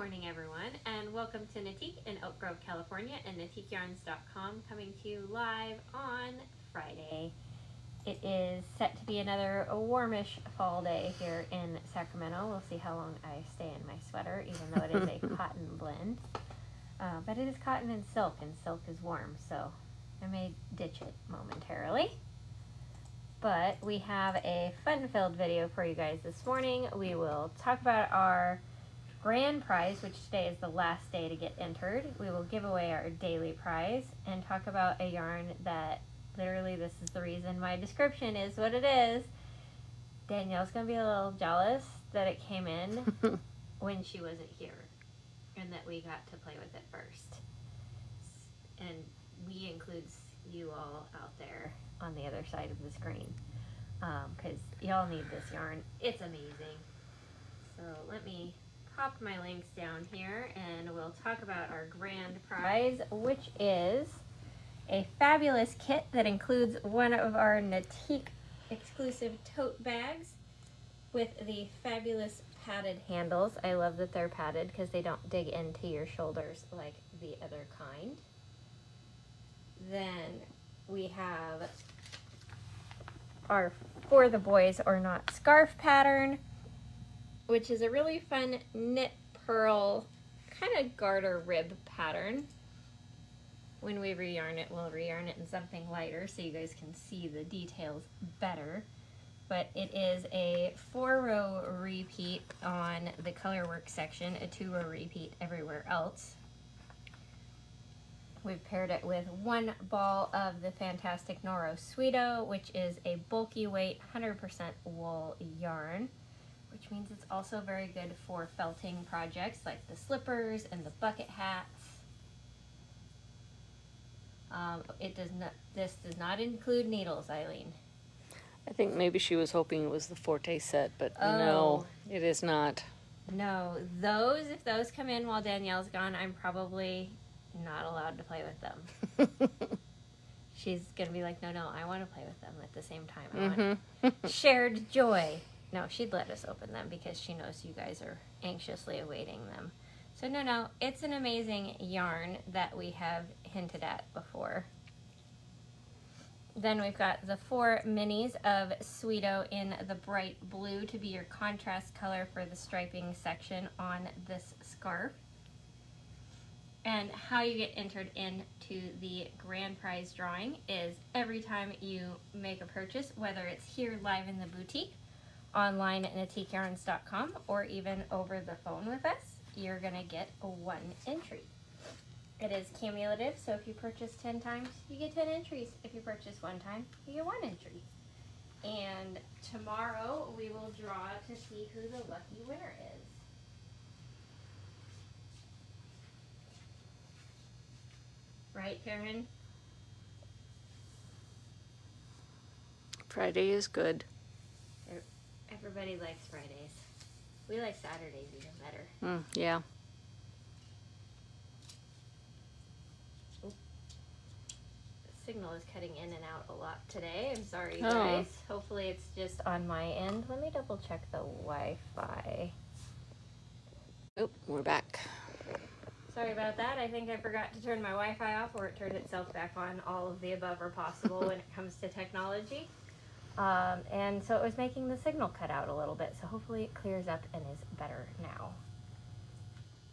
morning, everyone, and welcome to Natique in Oak Grove, California, and NatiqueYarns.com, coming to you live on Friday. It is set to be another warmish fall day here in Sacramento. We'll see how long I stay in my sweater, even though it is a cotton blend. But it is cotton and silk is warm, so I may ditch it momentarily. But we have a fun-filled video for you guys this morning. We will talk about our grand prize, which today is the last day to get entered. We will give away our daily prize and talk about a yarn that literally, this is the reason my description is what it is. Danielle's gonna be a little jealous that it came in when she wasn't here and that we got to play with it first. And we includes you all out there on the other side of the screen, because y'all need this yarn. It's amazing. So let me pop my links down here and we'll talk about our grand prize, which is a fabulous kit that includes one of our Natique exclusive tote bags with the fabulous padded handles. I love that they're padded because they don't dig into your shoulders like the other kind. Then we have our For the Boys or Not scarf pattern, which is a really fun knit purl kind of garter rib pattern. When we reyarn it, we'll reyarn it in something lighter so you guys can see the details better. But it is a 4-row repeat on the colorwork section, a 2-row repeat everywhere else. We've paired it with one ball of the fantastic Noro Sweeto, which is a bulky weight 100% wool yarn, which means it's also very good for felting projects like the slippers and the bucket hats. This does not include needles, Eileen. I think maybe she was hoping it was the Forte set, but no, it is not. No, if those come in while Danielle's gone, I'm probably not allowed to play with them. She's gonna be like, no, I want to play with them at the same time. I want shared joy. No, she'd let us open them because she knows you guys are anxiously awaiting them. So no, it's an amazing yarn that we have hinted at before. Then we've got the 4 minis of Sweeto in the bright blue to be your contrast color for the striping section on this scarf. And how you get entered into the grand prize drawing is every time you make a purchase, whether it's here live in the boutique, online at NatiqueYarns.com, or even over the phone with us, you're gonna get 1 entry. It is cumulative, so if you purchase 10 times, you get 10 entries. If you purchase 1 time, you get 1 entry. And tomorrow we will draw to see who the lucky winner is. Right, Karen? Friday is good. Everybody likes Fridays. We like Saturdays even better. Yeah. The signal is cutting in and out a lot today. I'm sorry, you guys. Hopefully it's just on my end. Let me double check the Wi-Fi. Oh, we're back. Sorry about that. I think I forgot to turn my Wi-Fi off, or it turned itself back on. All of the above are possible when it comes to technology. And so it was making the signal cut out a little bit, so hopefully it clears up and is better now.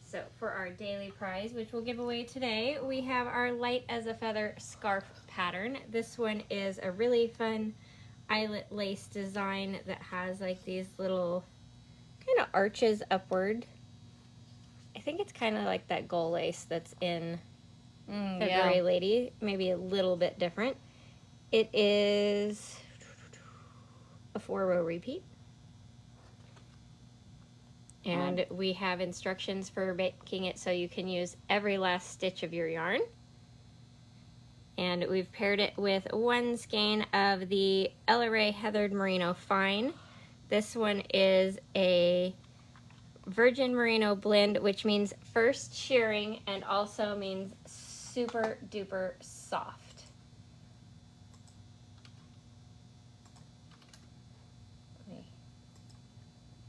So for our daily prize, which we'll give away today, we have our light as a feather scarf pattern. This one is a really fun eyelet lace design that has like these little kind of arches upward. I think it's kind of like that gold lace that's in February Lady, maybe a little bit different. It is a 4-row repeat. And we have instructions for making it so you can use every last stitch of your yarn. And we've paired it with 1 skein of the Ella Rae Heathered Merino Fine. This one is a Virgin Merino blend, which means first shearing and also means super duper soft.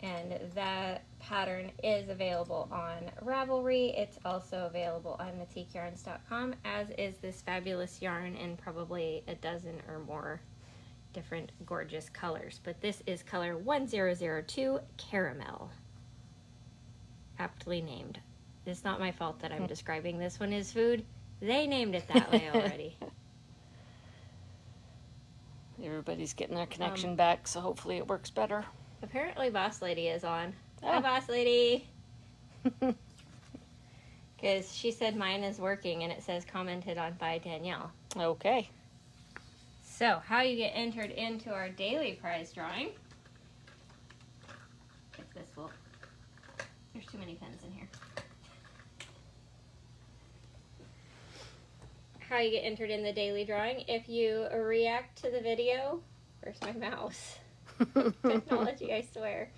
And that pattern is available on Ravelry. It's also available on NatiqueYarns.com, as is this fabulous yarn in probably a dozen or more different gorgeous colors. But this is color 1002 Caramel. Aptly named. It's not my fault that I'm describing this one as food. They named it that way already. Everybody's getting their connection back, so hopefully it works better. Apparently Boss Lady is on. Oh. Hi, Boss Lady. Because she said mine is working and it says commented on by Danielle. Okay. So, how you get entered into our daily prize drawing. If this will... There's too many pens in here. How you get entered in the daily drawing. If you react to the video... Where's my mouse? Technology, I swear.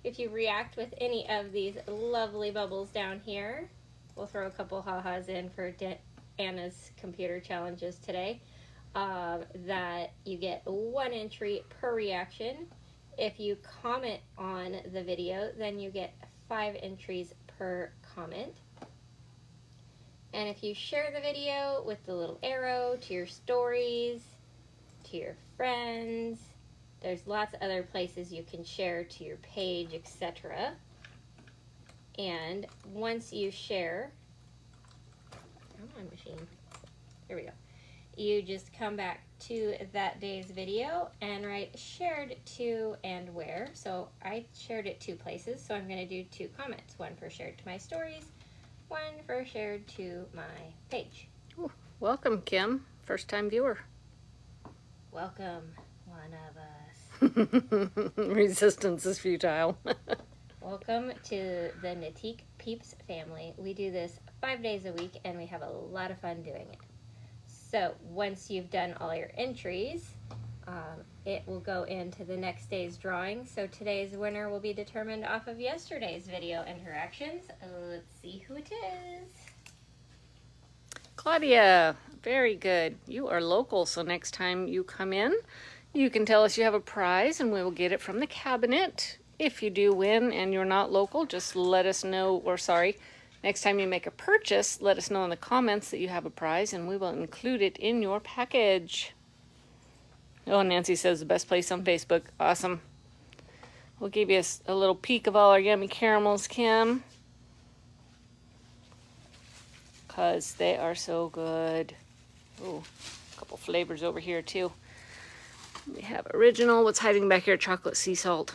If you react with any of these lovely bubbles down here, we'll throw a couple ha-has in for Anna's computer challenges today, that you get 1 entry per reaction. If you comment on the video, then you get 5 entries per comment. And if you share the video with the little arrow to your stories, to your friends, there's lots of other places you can share to your page, etc. And once you share, come on machine, here we go. You just come back to that day's video and write shared to and where. So I shared it 2 places, so I'm going to do 2 comments. 1 for shared to my stories, 1 for shared to my page. Ooh, welcome, Kim. First time viewer. Welcome, one of us. Resistance is futile. Welcome to the Natique Peeps family. We do this 5 days a week and we have a lot of fun doing it. So once you've done all your entries, it will go into the next day's drawing. So today's winner will be determined off of yesterday's video interactions. Let's see who it is. Claudia, very good. You are local, so next time you come in, you can tell us you have a prize and we will get it from the cabinet. If you do win and you're not local, just let us know, or sorry, next time you make a purchase, let us know in the comments that you have a prize and we will include it in your package. Oh, Nancy says the best place on Facebook. Awesome. We'll give you a little peek of all our yummy caramels, Kim, because they are so good. Oh, a couple flavors over here too. We have original. What's hiding back here? Chocolate sea salt.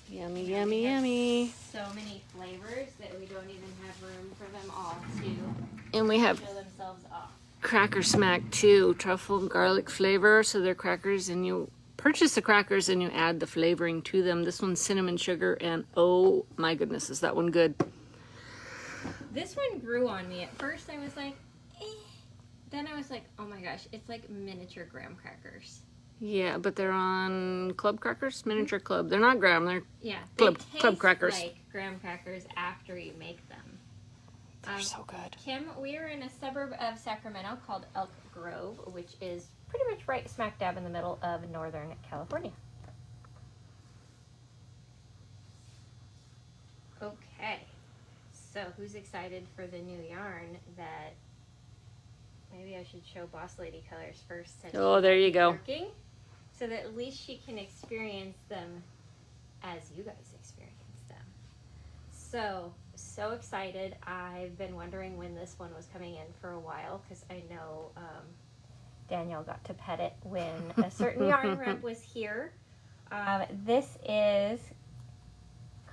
Yummy, yummy, yummy. So many flavors that we don't even have room for them all to And we have show themselves off. Cracker Smack too. Truffle and garlic flavor. So they're crackers and you purchase the crackers and you add the flavoring to them. This one's cinnamon sugar and oh my goodness, is that one good. This one grew on me. At first I was like, eh. Then I was like, oh my gosh, it's like miniature graham crackers. Yeah, but they're on club crackers, miniature club. They're not graham, they're They club crackers. Like graham crackers after you make them. They're so good. Kim, we are in a suburb of Sacramento called Elk Grove, which is pretty much right smack dab in the middle of Northern California. Okay, so who's excited for the new yarn that... Maybe I should show Boss Lady colors first. Since Oh, there you go. Working, so that at least she can experience them as you guys experience them. So excited. I've been wondering when this one was coming in for a while because I know Danielle got to pet it when a certain yarn rep was here. This is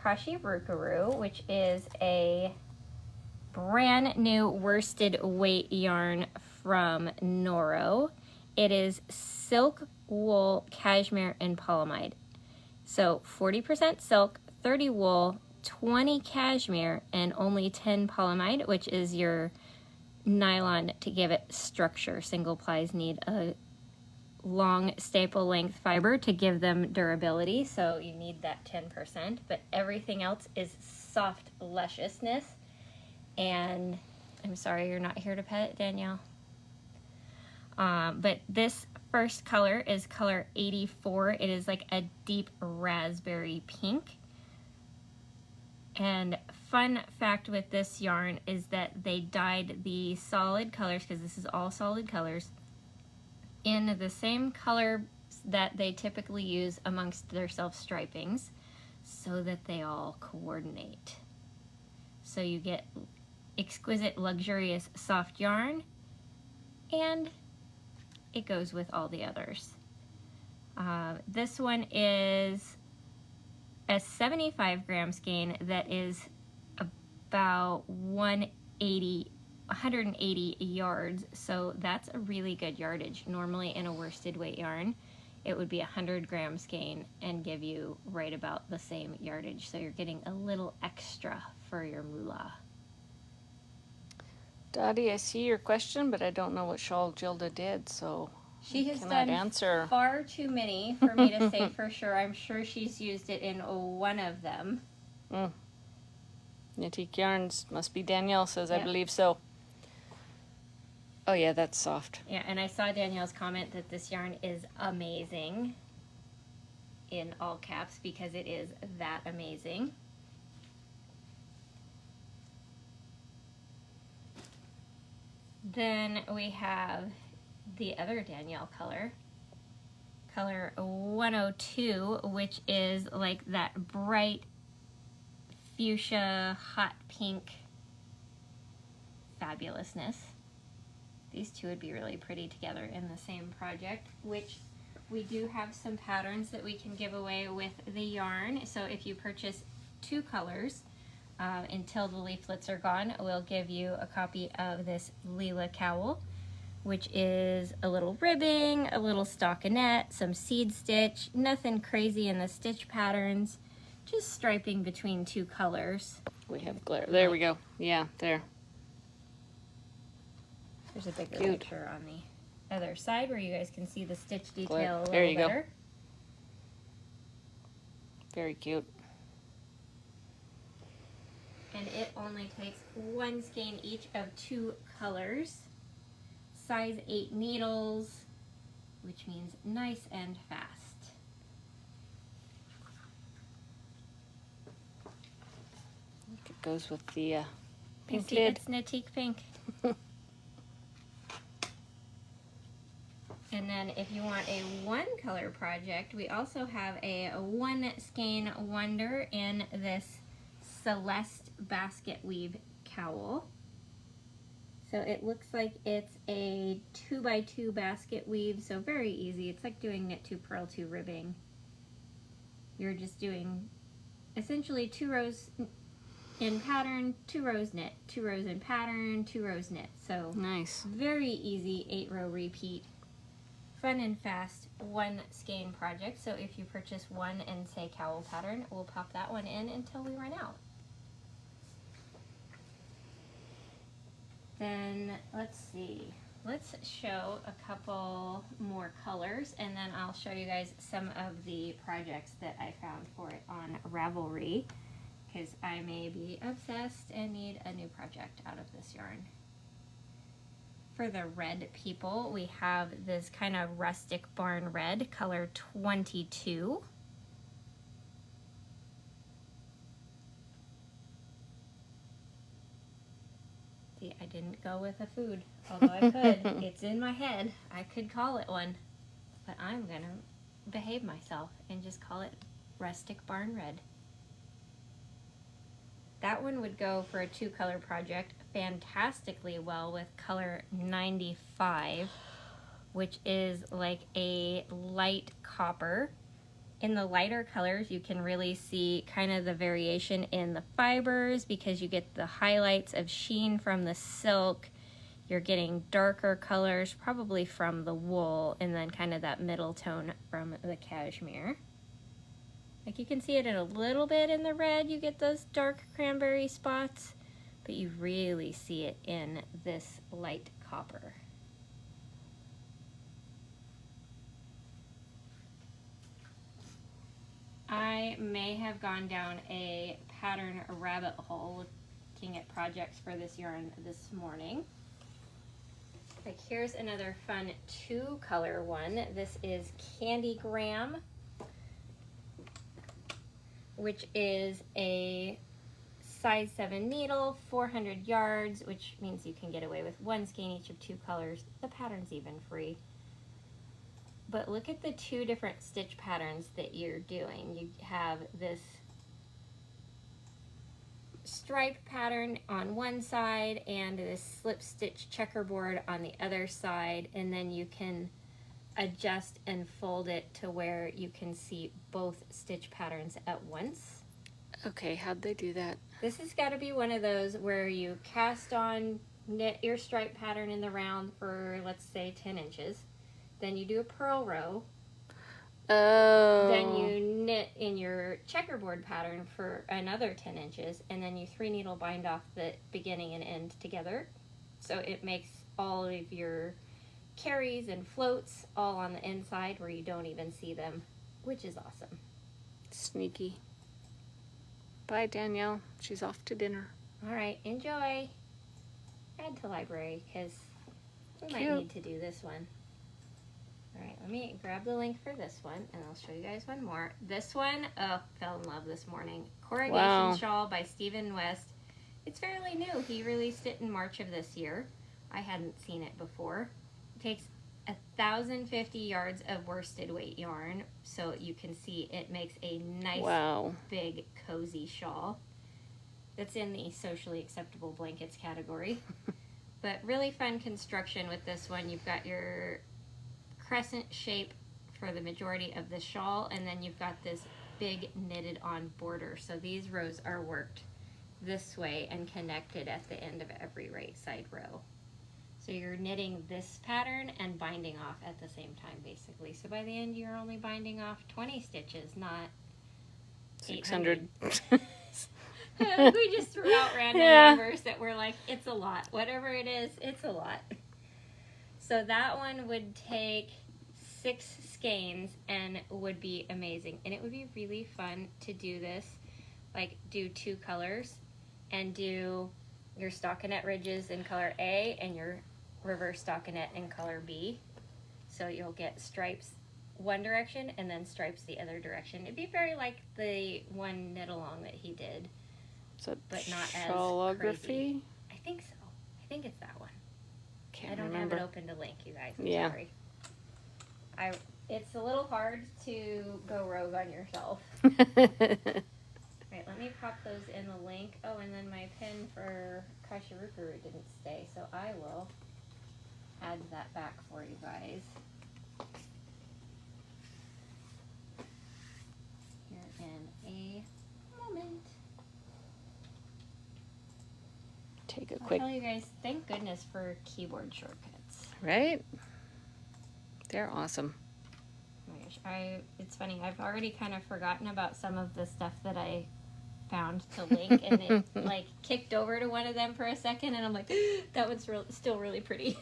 Kashirukuru, which is a brand new worsted weight yarn from Noro. It is silk, wool, cashmere, and polyamide. So 40% silk, 30 wool, 20 cashmere, and only 10 polyamide, which is your nylon to give it structure. Single plies need a long staple length fiber to give them durability, so you need that 10%, but everything else is soft lusciousness. And I'm sorry you're not here to pet it, Danielle. But this first color is color 84. It is like a deep raspberry pink. And fun fact with this yarn is that they dyed the solid colors, because this is all solid colors, in the same color that they typically use amongst their self-stripings, so that they all coordinate. So you get exquisite, luxurious, soft yarn, and it goes with all the others. This one is a 75 gram skein that is about 180 yards, so that's a really good yardage. Normally in a worsted weight yarn it would be 100 gram skein and give you right about the same yardage, so you're getting a little extra for your moolah. Dottie, I see your question, but I don't know what shawl Gilda did, so She has cannot done answer. far too many for me to say for sure. I'm sure she's used it in one of them. Antique Yarns must be Danielle says, Yep. I believe so. Oh yeah, that's soft. Yeah, and I saw Danielle's comment that this yarn is amazing, in all caps, because it is that amazing. Then we have the other Danielle color, color 102, which is like that bright fuchsia hot pink fabulousness. These two would be really pretty together in the same project, which we do have some patterns that we can give away with the yarn. So if you purchase 2 colors, until the leaflets are gone, we'll give you a copy of this Leela cowl, which is a little ribbing, a little stockinette, some seed stitch, nothing crazy in the stitch patterns, just striping between 2 colors. We have glare. There we go. Yeah, there. There's a bigger Cute. picture on the other side where you guys can see the stitch detail Glare. a little There you go. better. Very cute. And it only takes 1 skein each of 2 colors, size 8 needles, which means nice and fast. It goes with the pink See, lid. it's Natique pink. And then if you want a 1 color project, we also have a 1 skein wonder in this Celeste basket weave cowl. So it looks like it's a 2x2 basket weave, so very easy. It's like doing knit 2 purl 2 ribbing. You're just doing essentially 2 rows in pattern, 2 rows knit, 2 rows in pattern, 2 rows knit. So Nice. very easy 8-row repeat. Fun and fast 1 skein project. So if you purchase 1 and say cowl pattern, we'll pop that one in until we run out. Then let's see. Let's show a couple more colors, and then I'll show you guys some of the projects that I found for it on Ravelry, because I may be obsessed and need a new project out of this yarn. For the red people, we have this kind of rustic barn red, color 22. See, I didn't go with a food, although I could. It's in my head. I could call it one, but I'm gonna behave myself and just call it rustic barn red. That one would go for a 2-color project fantastically well with color 95, which is like a light copper. In the lighter colors, you can really see kind of the variation in the fibers because you get the highlights of sheen from the silk. You're getting darker colors, probably from the wool, and then kind of that middle tone from the cashmere. Like you can see it in a little bit in the red, you get those dark cranberry spots, but you really see it in this light copper. I may have gone down a pattern rabbit hole looking at projects for this yarn this morning. Like, here's another fun 2-color one. This is Candy Graham, which is a size 7 needle, 400 yards, which means you can get away with 1 skein each of 2 colors. The pattern's even free. But look at the 2 different stitch patterns that you're doing. You have this stripe pattern on one side and this slip stitch checkerboard on the other side, and then you can adjust and fold it to where you can see both stitch patterns at once. Okay, how'd they do that? This has got to be one of those where you cast on, knit your stripe pattern in the round for, let's say, 10 inches. Then you do a purl row. Oh. Then you knit in your checkerboard pattern for another 10 inches, and then you 3 needle bind off the beginning and end together. So it makes all of your carries and floats all on the inside where you don't even see them, which is awesome. Sneaky. Bye, Danielle. She's off to dinner. All right, enjoy. Add to library, because we might need to do this one. All right, let me grab the link for this one, and I'll show you guys one more. This one, oh, fell in love this morning. Corrugation Shawl by Stephen West. It's fairly new. He released it in March of this year. I hadn't seen it before. It takes 1,050 yards of worsted weight yarn, so you can see it makes a nice, big, cozy shawl. That's in the socially acceptable blankets category. But really fun construction with this one. You've got your crescent shape for the majority of the shawl, and then you've got this big knitted on border. So these rows are worked this way and connected at the end of every right side row. So you're knitting this pattern and binding off at the same time, basically. So by the end, you're only binding off 20 stitches, not 600. We just threw out random numbers that were like, it's a lot. Whatever it is, it's a lot. So that one would take 6 skeins and would be amazing. And it would be really fun to do this, like do 2 colors and do your stockinette ridges in color A and your reverse stockinette in color B. So you'll get stripes one direction and then stripes the other direction. It'd be very like the one knit along that he did, but not as crazy. I think so. I think it's that one. I don't have it open to link, you guys. I'm sorry. It's a little hard to go rogue on yourself. Right, let me pop those in the link. Oh, and then my pin for Kashirukuru didn't stay, so I will add that back for you guys. Here in a moment. Take a quick... I'll tell you guys, thank goodness for keyboard shortcuts. Right? They're awesome. Oh my gosh, it's funny, I've already kind of forgotten about some of the stuff that I found to link, and it like kicked over to one of them for a second, and I'm like, that one's still really pretty.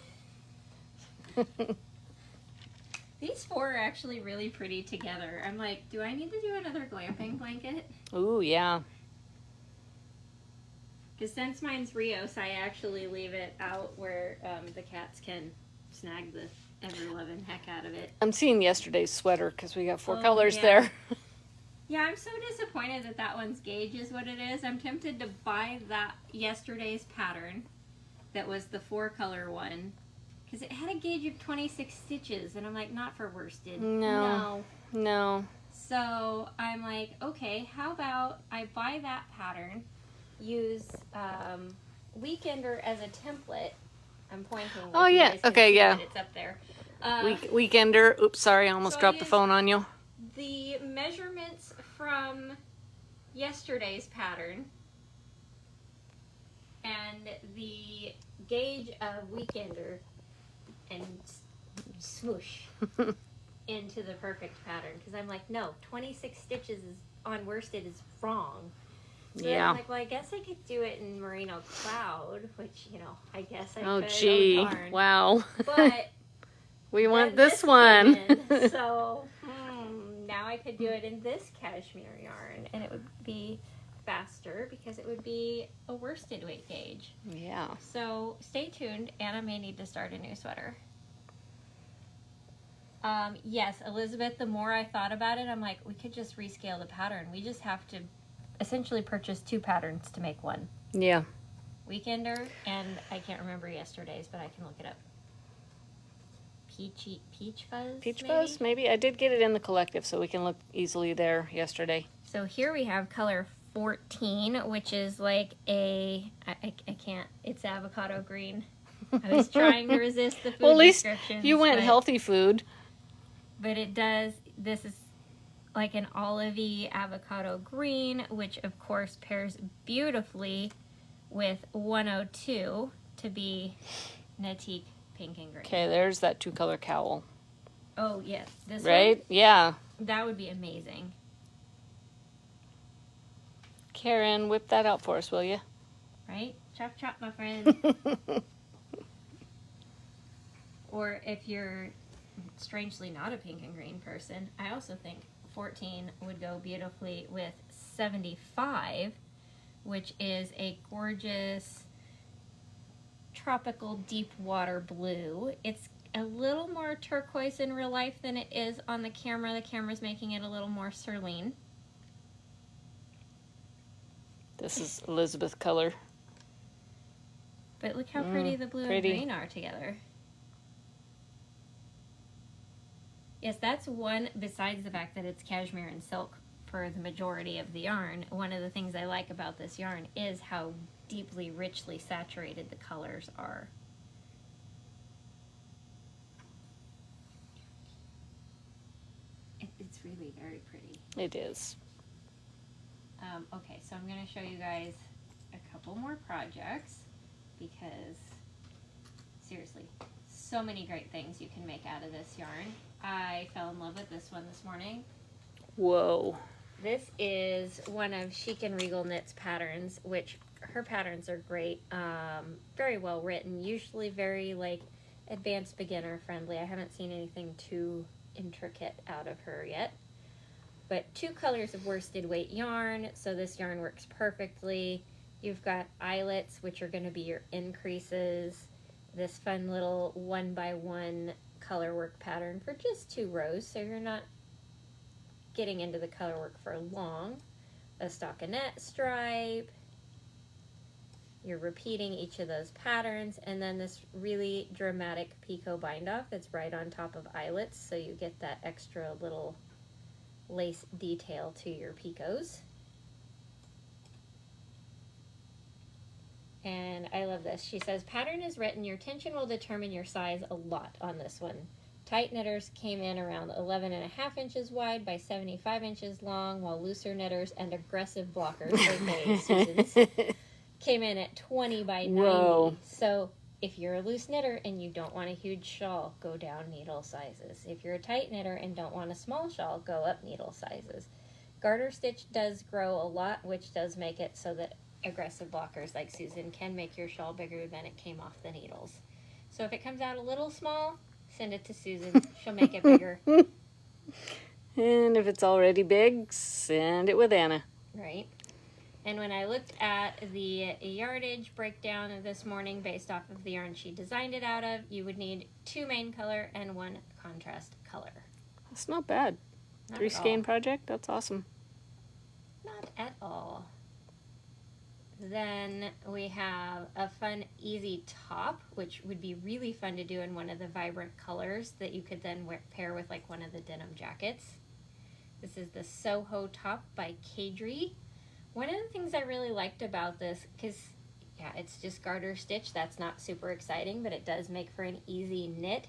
These 4 are actually really pretty together. I'm like, do I need to do another glamping blanket? Ooh, yeah. Because since mine's Rios, I actually leave it out where the cats can snag the ever-loving heck out of it. I'm seeing yesterday's sweater because we got 4 colors there. Yeah, I'm so disappointed that that one's gauge is what it is. I'm tempted to buy that yesterday's pattern that was the 4-color one because it had a gauge of 26 stitches, and I'm like, not for worsted. No. So I'm like, okay, how about I buy that pattern, use Weekender as a template. I'm pointing. Oh, yeah. Okay, yeah. It's up there. Weekender. Oops, sorry, I almost dropped the phone on you. The measurements from yesterday's pattern and the gauge of Weekender and smoosh into the perfect pattern. Because I'm like, no, 26 stitches on worsted is wrong. So I'm like, well, I guess I could do it in Merino Cloud, which, you know, I guess I could. Oh, gee. Wow. But we want this one. So now I could do it in this cashmere yarn, and it would be faster because it would be a worsted weight gauge. Yeah. So stay tuned. Anna may need to start a new sweater. Yes, Elizabeth, the more I thought about it, I'm like, we could just rescale the pattern. We just have to essentially purchase 2 patterns to make one. Yeah. Weekender, and I can't remember yesterday's, but I can look it up. Peach Fuzz? Peach Fuzz, maybe? I did get it in the collective, so we can look easily there yesterday. So here we have color 14, which is like I can't, it's avocado green. I was trying to resist the food well, at least descriptions. you went healthy food. But it does, this is like an olivey avocado green, which of course pairs beautifully with 102 to be Natique pink and green. Okay, there's that 2-color cowl. Oh, yes. This right? one? Yeah. That would be amazing. Karen, whip that out for us, will you? Right? Chop, chop, my friend. Or if you're strangely not a pink and green person, I also think 14 would go beautifully with 75, which is a gorgeous tropical deep water blue. It's a little more turquoise in real life than it is on the camera. The camera's making it a little more cerulean. This is Elizabeth color. But look how pretty the blue and green are together. Yes, that's one, besides the fact that it's cashmere and silk for the majority of the yarn, one of the things I like about this yarn is how deeply, richly saturated the colors are. It's really very pretty. It is. Okay, so I'm going to show you guys a couple more projects because, seriously, so many great things you can make out of this yarn. I fell in love with this one this morning. Whoa. This is one of Chic and Regal Knits patterns, which her patterns are great, very well written, usually very like advanced beginner friendly. I haven't seen anything too intricate out of her yet. But 2 colors of worsted weight yarn, so this yarn works perfectly. You've got eyelets, which are going to be your increases. This fun little 1x1 color work pattern for just 2 rows, so you're not getting into the color work for long. A stockinette stripe. You're repeating each of those patterns, and then this really dramatic picot bind off that's right on top of eyelets, so you get that extra little lace detail to your picots. And I love this. She says, pattern is written, your tension will determine your size a lot on this one. Tight knitters came in around 11.5 inches wide by 75 inches long, while looser knitters and aggressive blockers, aka Susan's, came in at 20 by 90. Whoa. So if you're a loose knitter and you don't want a huge shawl, go down needle sizes. If you're a tight knitter and don't want a small shawl, go up needle sizes. Garter stitch does grow a lot, which does make it so that aggressive blockers like Susan can make your shawl bigger than it came off the needles. So if it comes out a little small, send it to Susan. She'll make it bigger. And if it's already big, send it with Anna. Right. And when I looked at the yardage breakdown of this morning based off of the yarn she designed it out of, you would need 2 main color and 1 contrast color. That's not bad. Not 3 at all. skein project, that's awesome. Not at all. Then we have a fun, easy top, which would be really fun to do in one of the vibrant colors that you could then pair with like one of the denim jackets. This is the Soho top by Kadri. One of the things I really liked about this, because yeah, it's just garter stitch, that's not super exciting, but it does make for an easy knit,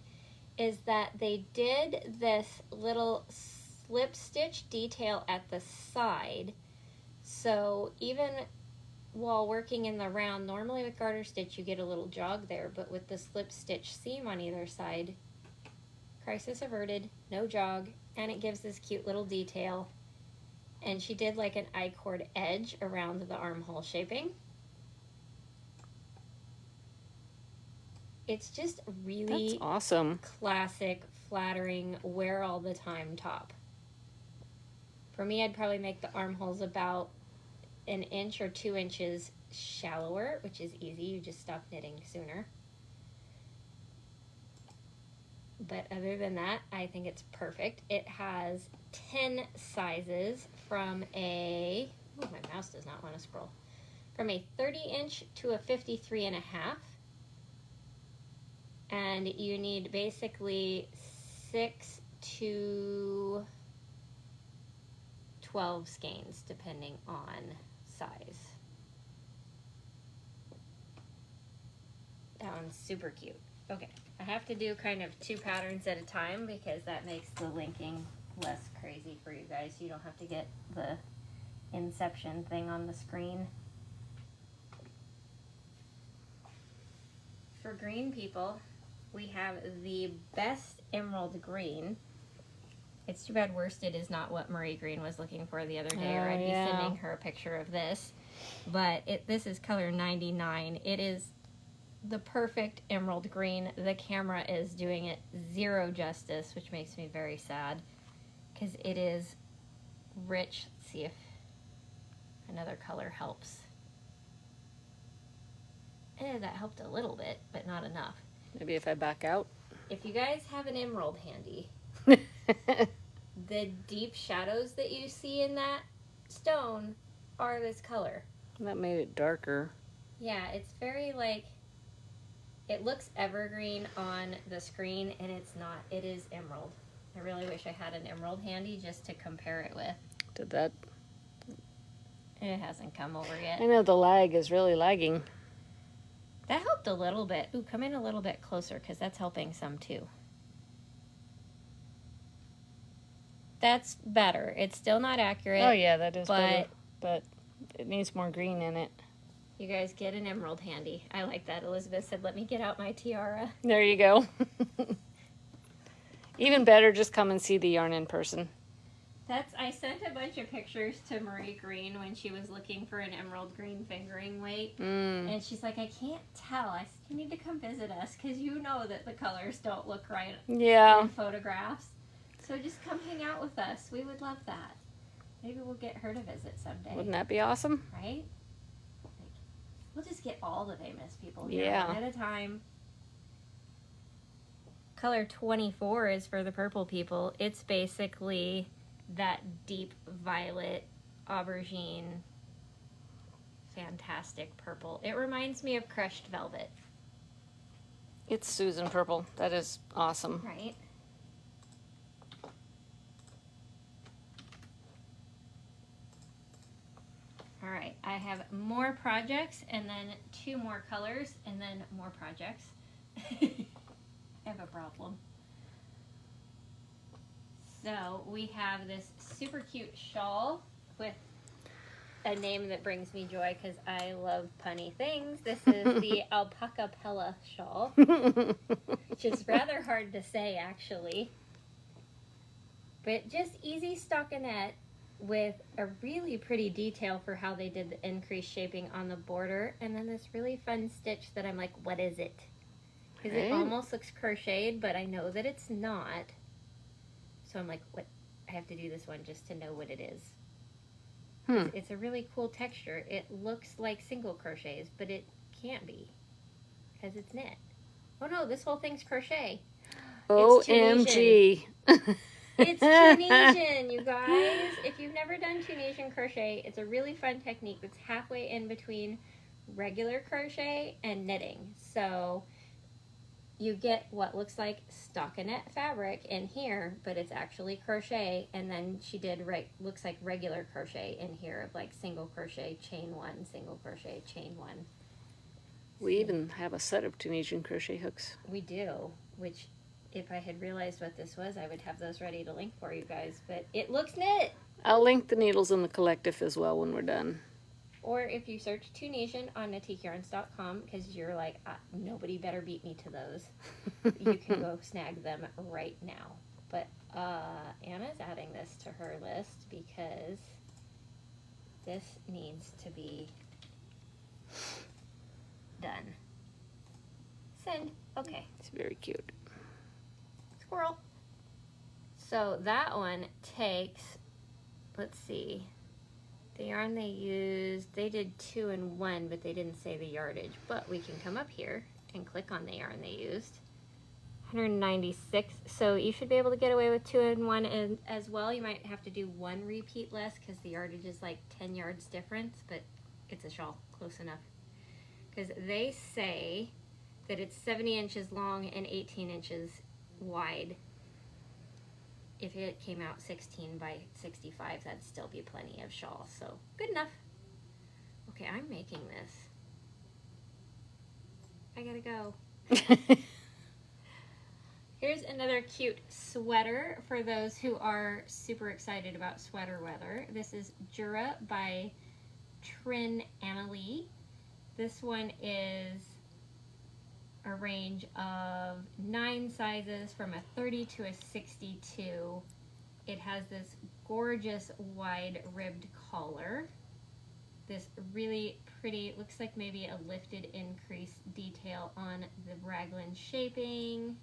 is that they did this little slip stitch detail at the side. So even while working in the round, normally with garter stitch you get a little jog there, but with the slip stitch seam on either side, crisis averted, no jog, and it gives this cute little detail. And she did like an I-cord edge around the armhole shaping. It's just really That's awesome. classic, flattering, wear all the time top. For me, I'd probably make the armholes about an inch or 2 inches shallower, which is easy. You just stop knitting sooner. But other than that, I think it's perfect. It has 10 sizes from a, oh, my mouse does not want to scroll, from a 30-inch to a 53.5. And you need basically 6 to 12 skeins, depending on size. That one's super cute. Okay, I have to do kind of 2 patterns at a time because that makes the linking less crazy for you guys. You don't have to get the inception thing on the screen. For green people, we have the best emerald green. It's too bad worsted is not what Marie Green was looking for the other day, or I'd be sending her a picture of this. But this is color 99. It is the perfect emerald green. The camera is doing it zero justice, which makes me very sad because it is rich. Let's see if another color helps. That helped a little bit, but not enough. Maybe if I back out. If you guys have an emerald handy, the deep shadows that you see in that stone are this color. That made it darker. Yeah, it's very like, it looks evergreen on the screen and it's not. It is emerald. I really wish I had an emerald handy just to compare it with. Did that? It hasn't come over yet. I know the lag is really lagging. That helped a little bit. Ooh, come in a little bit closer because that's helping some too. That's better. It's still not accurate. Oh yeah, that is better. But it needs more green in it. You guys get an emerald handy. I like that. Elizabeth said, let me get out my tiara. There you go. Even better, just come and see the yarn in person. I sent a bunch of pictures to Marie Green when she was looking for an emerald green fingering weight. And she's like, I can't tell. I said, you need to come visit us because you know that the colors don't look right in photographs. So just come hang out with us. We would love that. Maybe we'll get her to visit someday. Wouldn't that be awesome? Right? We'll just get all the famous people here one at a time. Color 24 is for the purple people. It's basically that deep violet aubergine fantastic purple. It reminds me of crushed velvet. It's Susan purple. That is awesome. Right? All right, I have more projects and then 2 more colors and then more projects. I have a problem. So we have this super cute shawl with a name that brings me joy because I love punny things. This is the Alpaca Pella shawl, which is rather hard to say actually. But just easy stockinette with a really pretty detail for how they did the increased shaping on the border, and then this really fun stitch that I'm like, what is it? Because it almost looks crocheted, but I know that it's not. So I'm like, what? I have to do this one just to know what it is. It's a really cool texture. It looks like single crochets, but it can't be because it's knit. Oh no, this whole thing's crochet. OMG. It's Tunisian, you guys. If you've never done Tunisian crochet, it's a really fun technique that's halfway in between regular crochet and knitting. So you get what looks like stockinette fabric in here, but it's actually crochet. And then she did looks like regular crochet in here, like single crochet, chain 1, single crochet, chain 1. We even have a set of Tunisian crochet hooks. We do, which if I had realized what this was, I would have those ready to link for you guys, but it looks knit. I'll link the needles in the collective as well when we're done. Or if you search Tunisian on NatiqueYarns.com, because you're like, nobody better beat me to those, you can go snag them right now. But Anna's adding this to her list because this needs to be done. Send. Okay. It's very cute. Squirrel. So that one takes, let's see, The yarn they used, they did 2 in 1, but they didn't say the yardage. But we can come up here and click on the yarn they used. 196. So you should be able to get away with 2 in 1 and as well. You might have to do 1 repeat less because the yardage is like 10 yards difference, but it's a shawl, close enough. Because they say that it's 70 inches long and 18 inches wide. If it came out 16 by 65, that'd still be plenty of shawl, so good enough. Okay, I'm making this. I gotta go. Here's another cute sweater for those who are super excited about sweater weather. This is Jura by Trin Annalie. This one is a range of 9 sizes from a 30 to a 62. It has this gorgeous wide ribbed collar. This really pretty, looks like maybe a lifted increase detail on the raglan shaping.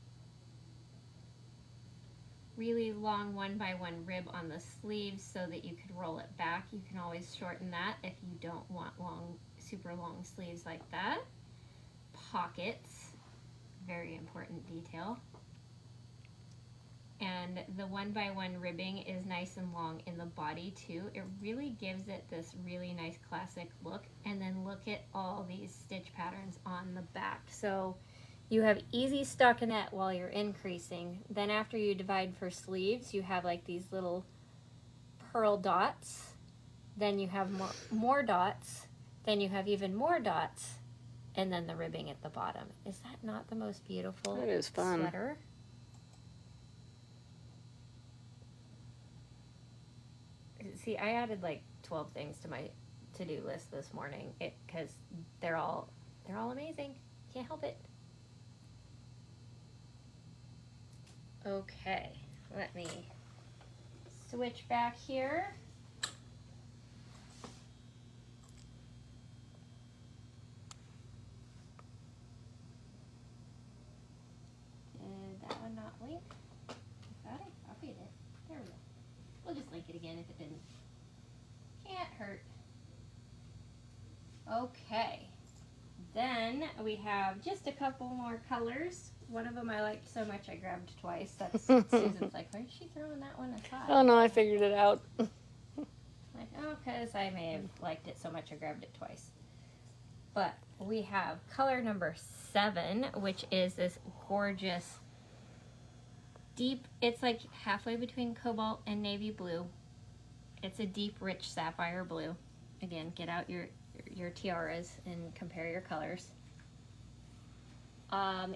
Really long 1x1 rib on the sleeves so that you could roll it back. You can always shorten that if you don't want long, super long sleeves like that. Pockets. Very important detail. And the 1x1 ribbing is nice and long in the body too. It really gives it this really nice classic look. And then look at all these stitch patterns on the back. So you have easy stockinette while you're increasing. Then after you divide for sleeves, you have like these little pearl dots. Then you have more dots. Then you have even more dots. And then the ribbing at the bottom. Is that not the most beautiful That is fun. sweater? See, I added like 12 things to my to-do list this morning because they're all amazing. Can't help it. Okay, let me switch back here. That one not link? I thought I copied it. There we go. We'll just link it again if it didn't. Can't hurt. Okay. Then we have just a couple more colors. One of them I liked so much I grabbed twice. That's Susan's like, why is she throwing that one aside? Oh no, I figured it out. Like, oh, because I may have liked it so much I grabbed it twice. But we have color number 7, which is this gorgeous deep, it's like halfway between cobalt and navy blue. It's a deep, rich sapphire blue. Again, get out your tiaras and compare your colors.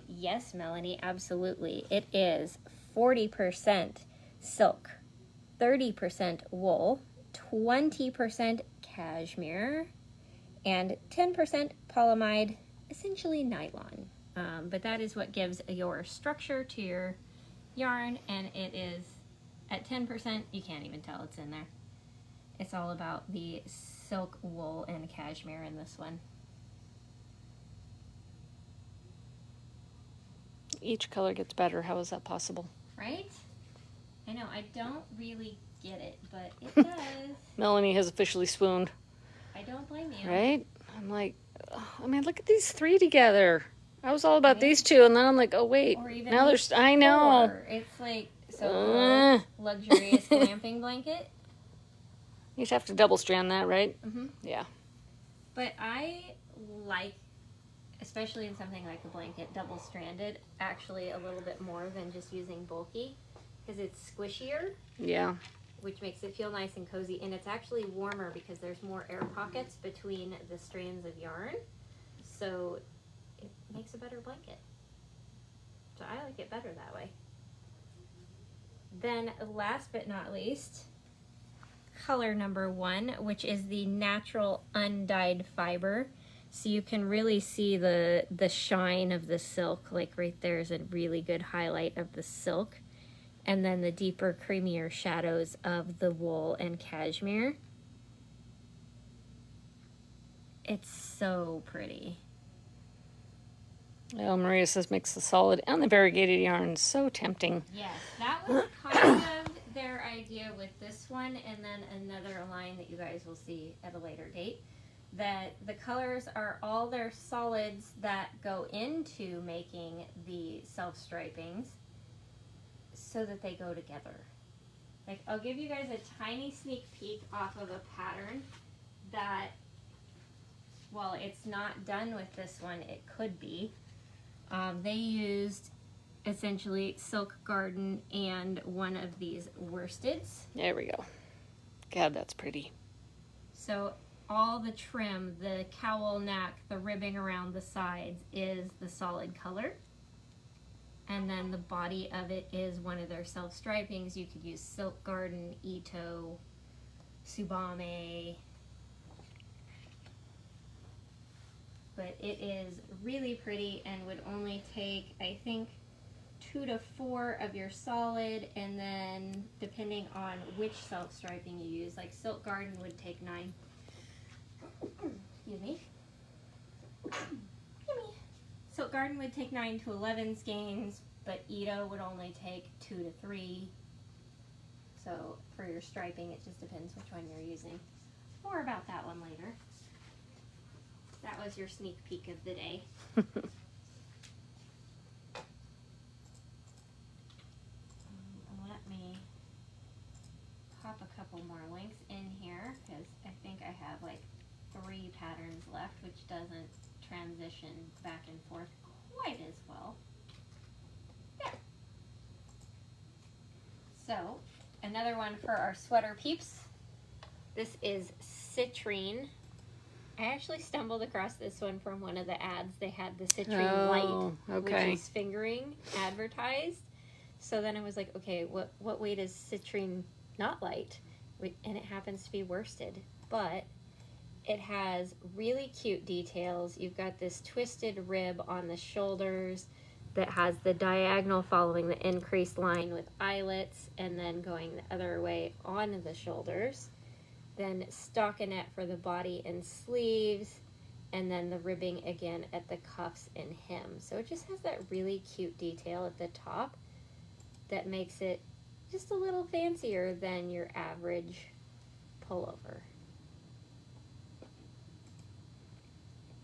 Yes, Melanie, absolutely. It is 40% silk, 30% wool, 20% cashmere, and 10% polyamide, essentially nylon. But that is what gives your structure to your yarn, and it is at 10%, you can't even tell it's in there. It's all about the silk, wool, and cashmere in this one. Each color gets better. How is that possible? Right? I know, I don't really get it, but it does. Melanie has officially swooned. I don't blame you. Right? I'm like, I mean, look at these 3 together. I was all about Right? these 2, and then I'm like, oh wait, Or even now there's, I know. 4. It's like, so luxurious glamping blanket. You have to double strand that, right? Mm-hmm. Yeah. But I like, especially in something like a blanket, double stranded, actually a little bit more than just using bulky, because it's squishier, Yeah. which makes it feel nice and cozy, and it's actually warmer because there's more air pockets between the strands of yarn, so it makes a better blanket. So I like it better that way. Then last but not least, color number 1, which is the natural undyed fiber. So you can really see the shine of the silk, like right there is a really good highlight of the silk. And then the deeper, creamier shadows of the wool and cashmere. It's so pretty. Oh, Maria says makes the solid and the variegated yarn so tempting. Yes, that was kind of their idea with this one, and then another line that you guys will see at a later date, that the colors are all their solids that go into making the self-stripings so that they go together. Like, I'll give you guys a tiny sneak peek off of a pattern that, while it's not done with this one, it could be. They used essentially Silk Garden and one of these worsteds. There we go. God, that's pretty. So all the trim, the cowl neck, the ribbing around the sides is the solid color. And then the body of it is one of their self-stripings. You could use Silk Garden, Ito, Tsubame. But it is really pretty and would only take, I think, 2 to 4 of your solid, and then depending on which self-striping you use, like Silk Garden would take 9. Excuse me. Gimme. Silk Garden would take 9 to 11 skeins, but Ito would only take 2 to 3. So for your striping, it just depends which one you're using. More about that one later. That was your sneak peek of the day. Let me pop a couple more links in here, because I think I have like 3 patterns left, which doesn't transition back and forth quite as well. Yeah. So, another one for our sweater peeps. This is Citrine. I actually stumbled across this one from one of the ads. They had the Citrine Light, okay, which is fingering, advertised. So then I was like, okay, what weight is Citrine not light? And it happens to be worsted, but it has really cute details. You've got this twisted rib on the shoulders that has the diagonal following the increased line with eyelets, and then going the other way on the shoulders. Then stockinette for the body and sleeves, and then the ribbing again at the cuffs and hem. So it just has that really cute detail at the top that makes it just a little fancier than your average pullover.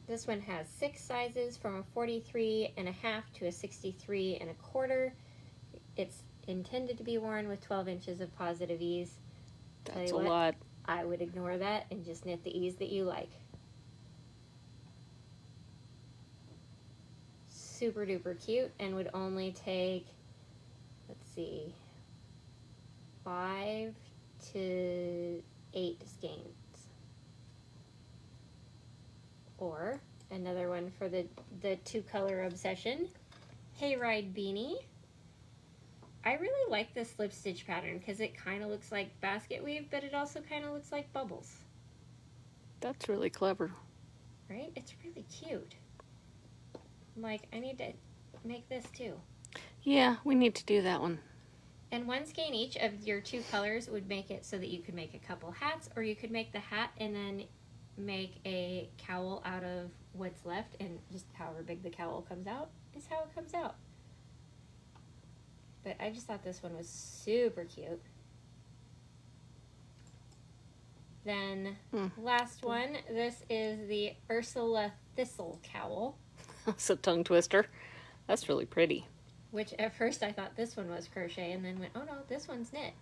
This one has 6 sizes, from a 43.5 to a 63.25. It's intended to be worn with 12 inches of positive ease. That's a lot. I would ignore that and just knit the ease that you like. Super duper cute, and would only take, let's see, 5 to 8 skeins. Or another one for the 2-color obsession, Hayride Beanie. I really like this slip stitch pattern because it kind of looks like basket weave, but it also kind of looks like bubbles. That's really clever. Right? It's really cute. I'm like, I need to make this too. Yeah, we need to do that one. And 1 skein each of your 2 colors would make it so that you could make a couple hats, or you could make the hat and then make a cowl out of what's left, and just however big the cowl comes out is how it comes out. But I just thought this one was super cute. Then last one, this is the Ursula Thistle cowl. That's a tongue twister. That's really pretty. Which at first I thought this one was crochet, and then went, oh no, this one's knit.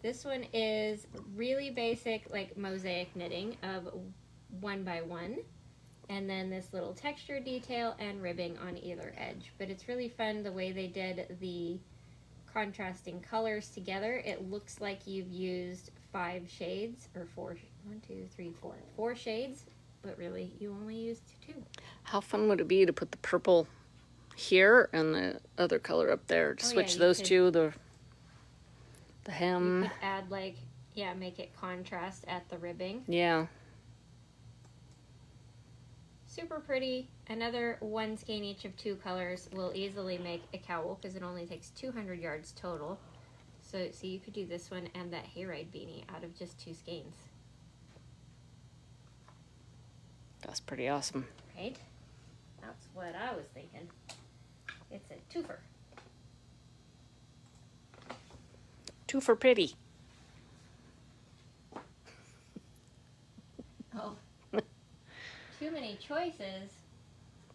This one is really basic, like mosaic knitting of 1 by 1. And then this little texture detail and ribbing on either edge. But it's really fun the way they did the contrasting colors together. It looks like you've used 5 shades, or 4, 1, 2, 3, 4, 4 shades, but really you only used 2. How fun would it be to put the purple here and the other color up there? To switch those two, the hem. You could add, like, yeah, make it contrast at the ribbing. Yeah. Super pretty. Another 1 skein each of 2 colors will easily make a cowl because it only takes 200 yards total. So you could do this one and that Hayride Beanie out of just 2 skeins. That's pretty awesome. Right? That's what I was thinking. It's a twofer. Two for pretty. Oh. Too many choices.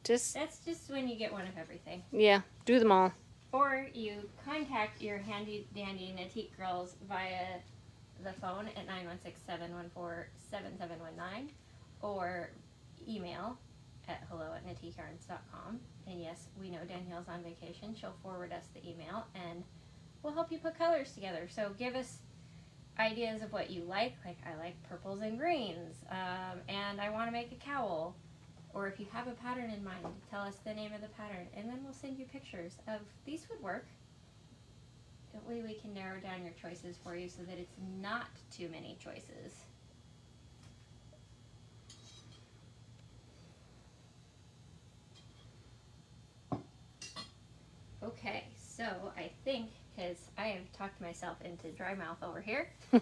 That's just when you get one of everything. Yeah, do them all. Or you contact your handy dandy Natique girls via the phone at 916-714-7719 or email at hello@natiqueyarns.com. And yes, we know Danielle's on vacation. She'll forward us the email and we'll help you put colors together. So give us ideas of what you like. Like, I like purples and greens, and I want to make a cowl. Or if you have a pattern in mind, tell us the name of the pattern, and then we'll send you pictures of these would work. That way we can narrow down your choices for you so that it's not too many choices. Okay, so I think, because I have talked myself into dry mouth over here, we're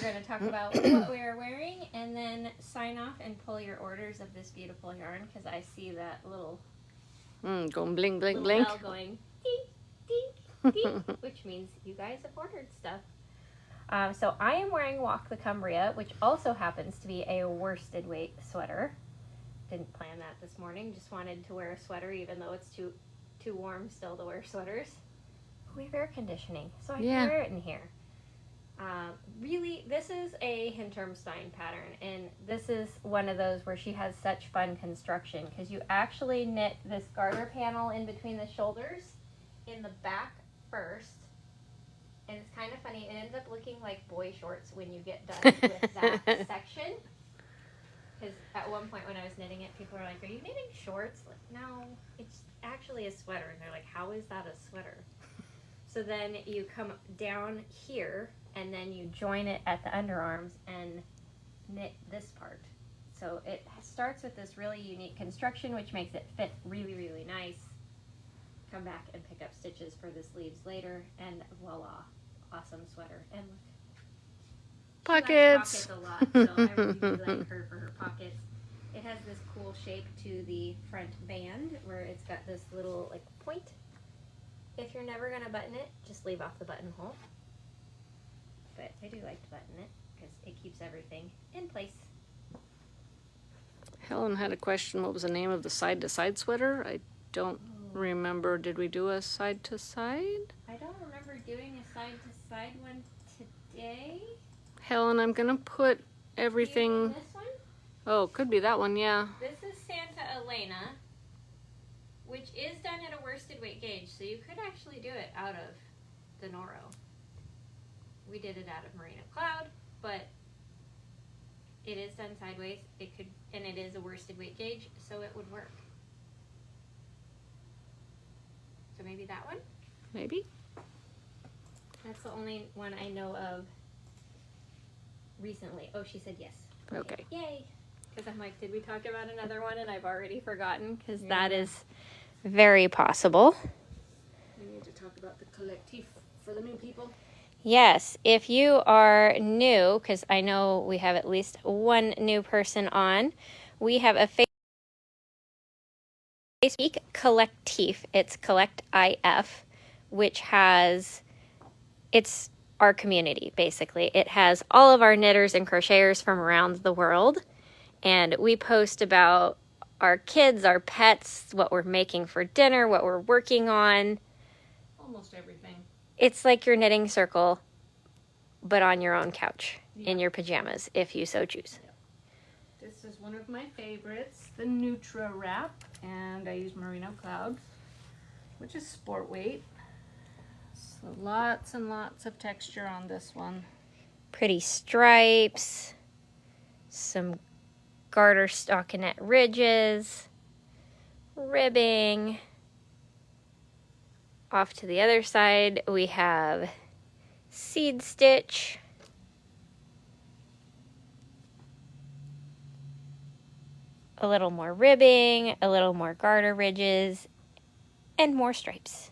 going to talk about what we are wearing and then sign off and pull your orders of this beautiful yarn, because I see that little Going blink, blink, little blink. bell going ding, ding, ding, which means you guys have ordered stuff. So I am wearing Walk the Cumbria, which also happens to be a worsted weight sweater. Didn't plan that this morning, just wanted to wear a sweater even though it's too warm still to wear sweaters. We have air conditioning, so I can wear it in here. Really, this is a Hintermstein pattern, and this is one of those where she has such fun construction, because you actually knit this garter panel in between the shoulders in the back first, and it's kind of funny, it ends up looking like boy shorts when you get done with that section, because at one point when I was knitting it, people were like, are you knitting shorts? Like, no, it's actually a sweater, and they're like, how is that a sweater? So then you come down here, and then you join it at the underarms and knit this part. So it starts with this really unique construction, which makes it fit really, really nice. Come back and pick up stitches for the sleeves later, and voila, awesome sweater. And look, Pockets. she likes pockets a lot, so I really like her for her pockets. It has this cool shape to the front band, where it's got this little like point. If you're never going to button it, just leave off the buttonhole. But I do like to button it because it keeps everything in place. Helen had a question. What was the name of the side-to-side sweater? I don't remember. Did we do a side-to-side? I don't remember doing a side-to-side one today. Helen, I'm going to put everything... This one? Oh, could be that one, yeah. This is Santa Elena, which is done at a worsted weight gauge, so you could actually do it out of the Noro. We did it out of Merino Cloud, but it is done sideways. It could, and it is a worsted weight gauge, so it would work. So maybe that one? Maybe. That's the only one I know of recently. Oh, she said yes. Okay. Yay! Because I'm like, did we talk about another one and I've already forgotten? Because that is very possible. We need to talk about the collectif for the new people. Yes, if you are new, because I know we have at least one new person on, we have a Facebook collectif. It's Collect IF, which has, it's our community, basically. It has all of our knitters and crocheters from around the world, and we post about our kids, our pets, what we're making for dinner, what we're working on. Almost everything. It's like your knitting circle, but on your own couch, in your pajamas, if you so choose. This is one of my favorites, the Nutra Wrap, and I use Merino Cloud, which is sport weight. So lots and lots of texture on this one. Pretty stripes, some garter stockinette ridges, ribbing. Off to the other side, we have seed stitch, a little more ribbing, a little more garter ridges, and more stripes.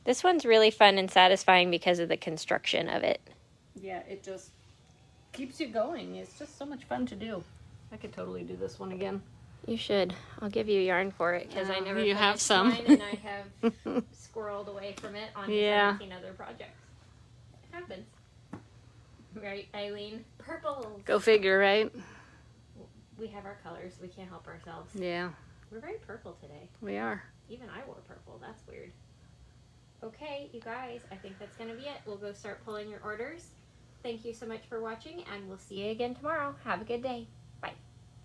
This one's really fun and satisfying because of the construction of it. Yeah, it just keeps you going. It's just so much fun to do. I could totally do this one again. You should. I'll give you yarn for it because I never you have finished some. mine and I have squirreled away from it on Yeah. 17 other projects. It happens. Right, Eileen? Purples! Go figure, right? We have our colors. We can't help ourselves. Yeah, We're very purple today. we are. Even I wore purple. That's weird. Okay, you guys, I think that's going to be it. We'll go start pulling your orders. Thank you so much for watching, and we'll see you again tomorrow. Have a good day.